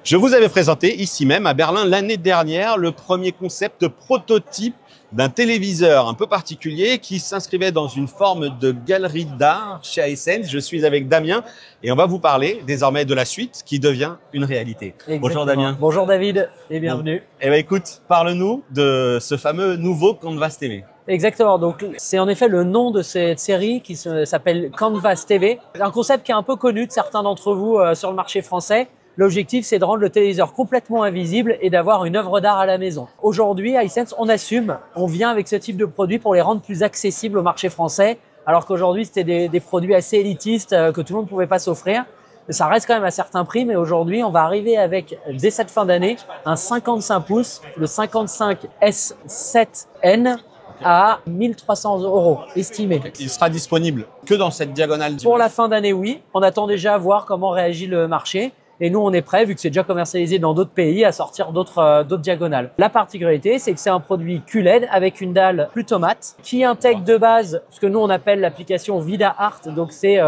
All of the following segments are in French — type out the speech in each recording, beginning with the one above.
Je vous avais présenté ici même à Berlin l'année dernière le premier concept prototype d'un téléviseur un peu particulier qui s'inscrivait dans une forme de galerie d'art chez Hisense. Je suis avec Damien et on va vous parler désormais de la suite qui devient une réalité. Exactement. Bonjour Damien. Bonjour David et bienvenue. Bon. Eh bien écoute, parle-nous de ce fameux nouveau Canvas TV. Exactement, donc c'est en effet le nom de cette série qui s'appelle Canvas TV. Un concept qui est un peu connu de certains d'entre vous sur le marché français. L'objectif, c'est de rendre le téléviseur complètement invisible et d'avoir une œuvre d'art à la maison. Aujourd'hui, à Hisense, on assume, on vient avec ce type de produits pour les rendre plus accessibles au marché français, alors qu'aujourd'hui, c'était des produits assez élitistes que tout le monde ne pouvait pas s'offrir. Ça reste quand même à certains prix, mais aujourd'hui, on va arriver avec, dès cette fin d'année, un 55 pouces, le 55 S7N, à 1 300 € estimé. Il sera disponible que dans cette diagonale. Pour la fin d'année, oui. On attend déjà à voir comment réagit le marché. Et nous, on est prêt, vu que c'est déjà commercialisé dans d'autres pays, à sortir d'autres diagonales. La particularité, c'est que c'est un produit QLED avec une dalle plutôt mate qui intègre de base ce que nous, on appelle l'application Vida Art. Donc, c'est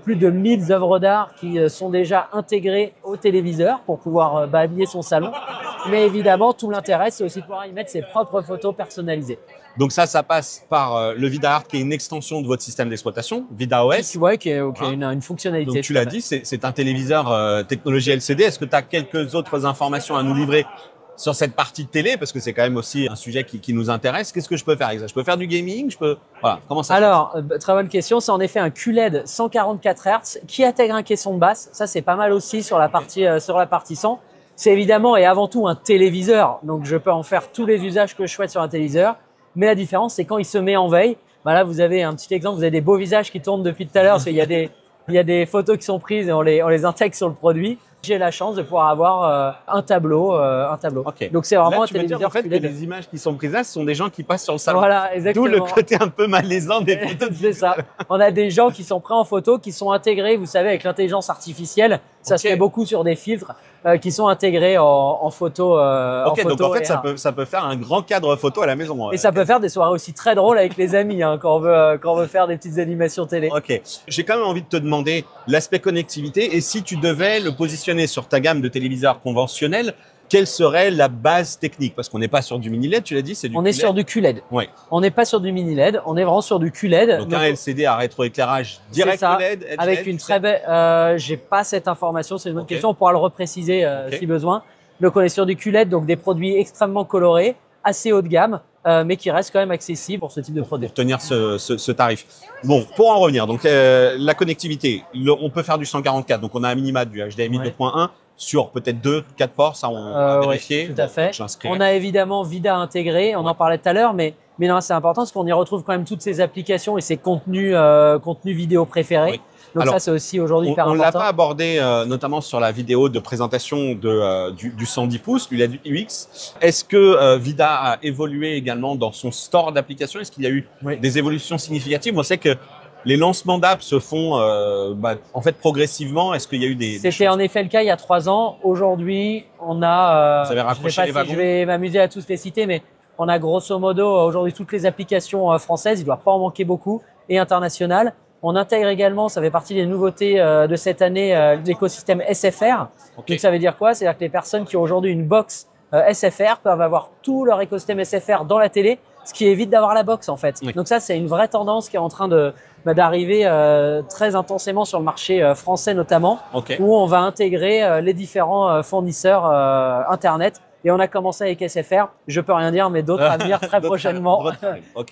plus de 1000 œuvres d'art qui sont déjà intégrées au téléviseur pour pouvoir habiller son salon. Mais évidemment, tout l'intérêt, c'est aussi de pouvoir y mettre ses propres photos personnalisées. Donc ça passe par le VidaArt qui est une extension de votre système d'exploitation, VidaOS. Ouais, qui a une fonctionnalité. Donc tu l'as dit, c'est un téléviseur technologie LCD. Est-ce que tu as quelques autres informations à nous livrer sur cette partie de télé? Parce que c'est quand même aussi un sujet qui nous intéresse. Qu'est-ce que je peux faire avec ça? Je peux faire du gaming? Voilà, comment ça se passe? Alors, très bonne question. C'est en effet un QLED 144 Hz qui intègre un caisson de basse. Ça, c'est pas mal aussi sur la partie son. C'est évidemment et avant tout un téléviseur. Donc, je peux en faire tous les usages que je souhaite sur un téléviseur. Mais la différence, c'est quand il se met en veille. Bah là, vous avez un petit exemple. Vous avez des beaux visages qui tournent depuis tout à l'heure. Parce qu'il y a des photos qui sont prises et on les intègre sur le produit. J'ai la chance de pouvoir avoir un tableau. Okay. Donc, c'est vraiment là, un téléviseur. En fait, que les images qui sont prises là, ce sont des gens qui passent sur le salon. Voilà, exactement. D'où le côté un peu malaisant des photos. C'est ça. On a des gens qui sont pris en photo, qui sont intégrés, vous savez, avec l'intelligence artificielle. Ça se fait beaucoup sur des filtres qui sont intégrés en photo. Donc en fait, ça peut faire un grand cadre photo à la maison. Et ça peut faire des soirées aussi très drôles avec les amis quand on veut faire des petites animations télé. Ok. J'ai quand même envie de te demander l'aspect connectivité et si tu devais le positionner sur ta gamme de téléviseurs conventionnels, quelle serait la base technique? Parce qu'on n'est pas sur du mini LED, tu l'as dit, c'est du QLED. On est sur du QLED. Oui. On n'est pas sur du mini LED, on est vraiment sur du QLED. Donc un LCD à rétroéclairage direct LED, avec une très belle. J'ai pas cette information, c'est une bonne question. On pourra le repréciser si besoin. Donc on est sur du QLED, donc des produits extrêmement colorés, assez haut de gamme, mais qui restent quand même accessibles pour ce type de produit. Pour tenir ce tarif. Bon, pour en revenir, donc la connectivité, on peut faire du 144, donc on a un minima du HDMI 2.1 sur peut-être 2-4 ports, ça on va vérifier. Oui, tout à fait. On a évidemment Vida intégré, on en parlait tout à l'heure, mais non, c'est important parce qu'on y retrouve quand même toutes ces applications et ces contenus vidéo préférés. Oui. Donc alors, ça, c'est aussi aujourd'hui hyper important. On ne l'a pas abordé, notamment sur la vidéo de présentation du 110 pouces, du LED UX. Est-ce que Vida a évolué également dans son store d'applications? Est-ce qu'il y a eu des évolutions significatives? On sait que les lancements d'app se font en fait progressivement. Est-ce qu'il y a eu des C'était en effet le cas il y a 3 ans. Aujourd'hui, on a… Vous avez raccroché les wagons. Je vais m'amuser à tous les citer, mais on a grosso modo aujourd'hui toutes les applications françaises. Il ne doit pas en manquer beaucoup et internationales. On intègre également, ça fait partie des nouveautés de cette année, l'écosystème SFR. Okay. Donc ça veut dire quoi? C'est-à-dire que les personnes qui ont aujourd'hui une box SFR peuvent avoir tout leur écosystème SFR dans la télé, ce qui évite d'avoir la box en fait. Oui. Donc ça, c'est une vraie tendance qui est en train d'arriver très intensément sur le marché français notamment, où on va intégrer les différents fournisseurs Internet. Et on a commencé avec SFR. Je peux rien dire, mais d'autres à venir très prochainement,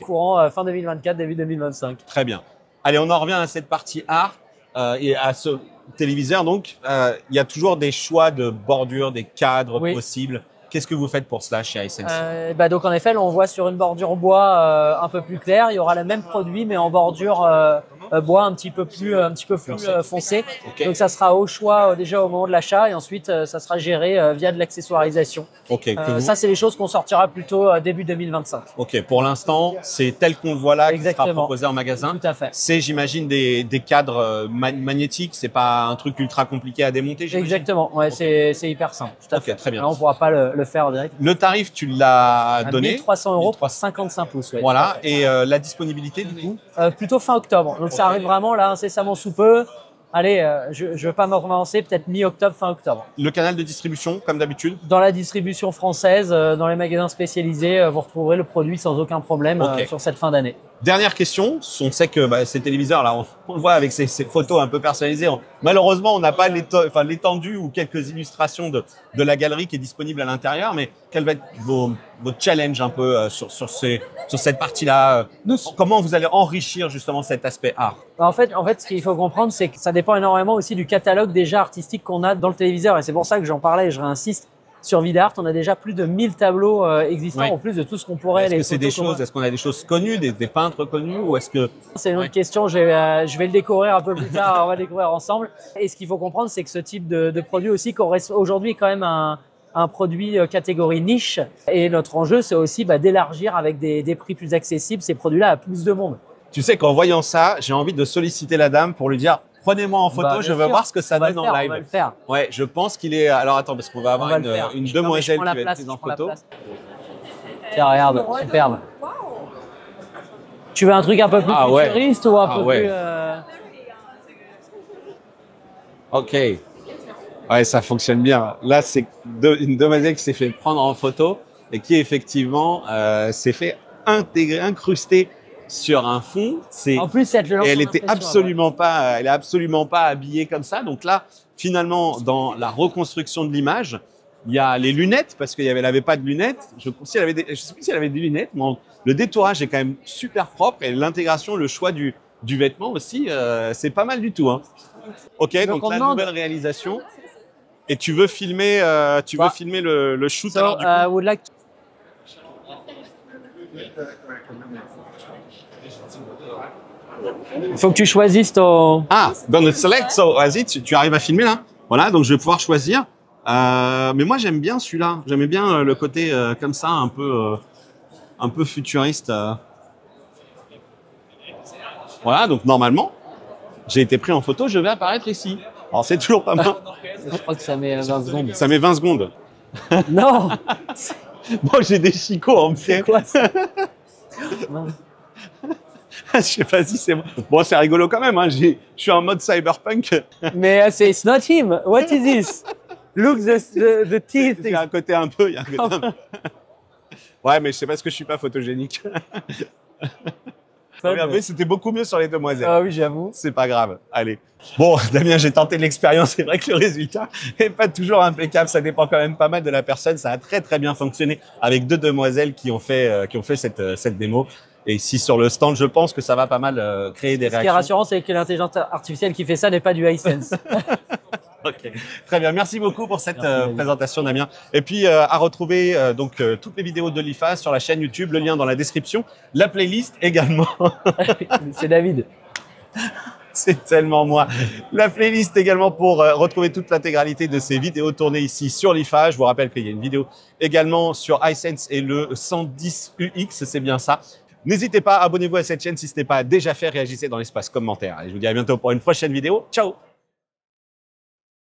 courant fin 2024, début 2025. Très bien. Allez, on en revient à cette partie art et à ce téléviseur. Donc, il y a toujours des choix de bordure, des cadres possibles. Qu'est-ce que vous faites pour cela chez Hisense? Donc en effet, là, on voit sur une bordure bois un peu plus claire. Il y aura le même produit, mais en bordure bois un petit peu plus foncé. Donc ça sera au choix déjà au moment de l'achat et ensuite ça sera géré via de l'accessoirisation. Ça, c'est les choses qu'on sortira plutôt début 2025. Ok, pour l'instant, c'est tel qu'on le voit là, qui sera proposé en magasin. Tout à fait. C'est, j'imagine, des cadres magnétiques. C'est pas un truc ultra compliqué à démonter. Exactement. Ouais, c'est hyper simple. Tout à fait. Très bien. Là, on pourra pas le faire direct. Le tarif, tu l'as donné. 1 300 € pour 55 pouces. Voilà. Et la disponibilité du coup plutôt fin octobre. Donc ça arrive vraiment là incessamment sous peu. allez, je ne veux pas me relancer, peut-être mi-octobre, fin octobre. Le canal de distribution, comme d'habitude? Dans la distribution française, dans les magasins spécialisés, vous retrouverez le produit sans aucun problème sur cette fin d'année. Dernière question, on sait que ces téléviseurs, là, on le voit avec ces photos un peu personnalisées. Malheureusement, on n'a pas l'étendue ou quelques illustrations de la galerie qui est disponible à l'intérieur. Mais quel va être vos challenges un peu sur cette partie-là? Comment vous allez enrichir justement cet aspect art? En fait, ce qu'il faut comprendre, c'est que ça dépend énormément aussi du catalogue déjà artistique qu'on a dans le téléviseur. Et c'est pour ça que j'en parlais et je réinsiste. Sur Vidart, on a déjà plus de 1000 tableaux existants, en plus de tout ce qu'on pourrait. Est-ce qu'on a des choses connues, des peintres connus, ou est-ce que… C'est une autre question, je vais le découvrir un peu plus tard, on va le découvrir ensemble. Et ce qu'il faut comprendre, c'est que ce type de produit aussi, aujourd'hui est quand même un produit catégorie niche. Et notre enjeu, c'est aussi d'élargir avec des prix plus accessibles ces produits-là à plus de monde. Tu sais qu'en voyant ça, j'ai envie de solliciter la dame pour lui dire « Prenez-moi en photo, je veux voir ce que ça donne en live. » On va le faire. Ouais, je pense qu'il est… Alors attends, parce qu'on va avoir une demoiselle qui va être prise en photo. Tiens, regarde, superbe. Tu veux un truc un peu plus futuriste ou un peu plus… Ok. Ouais, ça fonctionne bien. Là, c'est une demoiselle qui s'est fait prendre en photo et qui effectivement s'est fait incruster sur un fond. En plus, elle était absolument pas, elle est absolument pas habillée comme ça. Donc là, finalement, dans la reconstruction de l'image, il y a les lunettes parce qu'elle n'avait pas de lunettes. Je sais plus si elle avait des lunettes, mais le détourage est quand même super propre et l'intégration, le choix du vêtement aussi, c'est pas mal du tout. Hein. Ok, donc la nouvelle réalisation. Et tu veux filmer, filmer le shoot alors du coup. Il faut que tu choisisses ton… Dans notre select, vas-y, tu arrives à filmer là. Voilà, donc je vais pouvoir choisir. Mais moi, j'aime bien celui-là. J'aimais bien le côté comme ça, un peu futuriste. Voilà, donc normalement, j'ai été pris en photo, je vais apparaître ici. Alors, c'est toujours pas mal. Je crois que ça met 20 secondes. Ça met 20 secondes. Non. Moi, j'ai des chicots en pied. C'est quoi ça? Je sais pas si c'est bon, c'est rigolo quand même. Hein. Je suis en mode cyberpunk. Mais it's not him. What is this? Look the teeth. Il y a un côté un peu. Ouais, mais je sais pas ce que je suis pas photogénique. Mais c'était beaucoup mieux sur les demoiselles. Ah oui, j'avoue. C'est pas grave. Allez. Bon, Damien, j'ai tenté l'expérience. C'est vrai que le résultat est pas toujours impeccable. Ça dépend quand même pas mal de la personne. Ça a très très bien fonctionné avec deux demoiselles qui ont fait cette démo. Et ici sur le stand, je pense que ça va pas mal créer des réactions. Ce qui est rassurant, c'est que l'intelligence artificielle qui fait ça n'est pas du Hisense. Ok, très bien. Merci beaucoup pour cette présentation, Damien. Et puis à retrouver toutes les vidéos de l'IFA sur la chaîne YouTube, le lien dans la description, la playlist également. C'est David. C'est tellement moi. La playlist également pour retrouver toute l'intégralité de ces vidéos tournées ici sur l'IFA. Je vous rappelle qu'il y a une vidéo également sur Hisense et le 110UX, c'est bien ça. N'hésitez pas, abonnez-vous à cette chaîne si ce n'est pas déjà fait, réagissez dans l'espace commentaire. Et je vous dis à bientôt pour une prochaine vidéo. Ciao!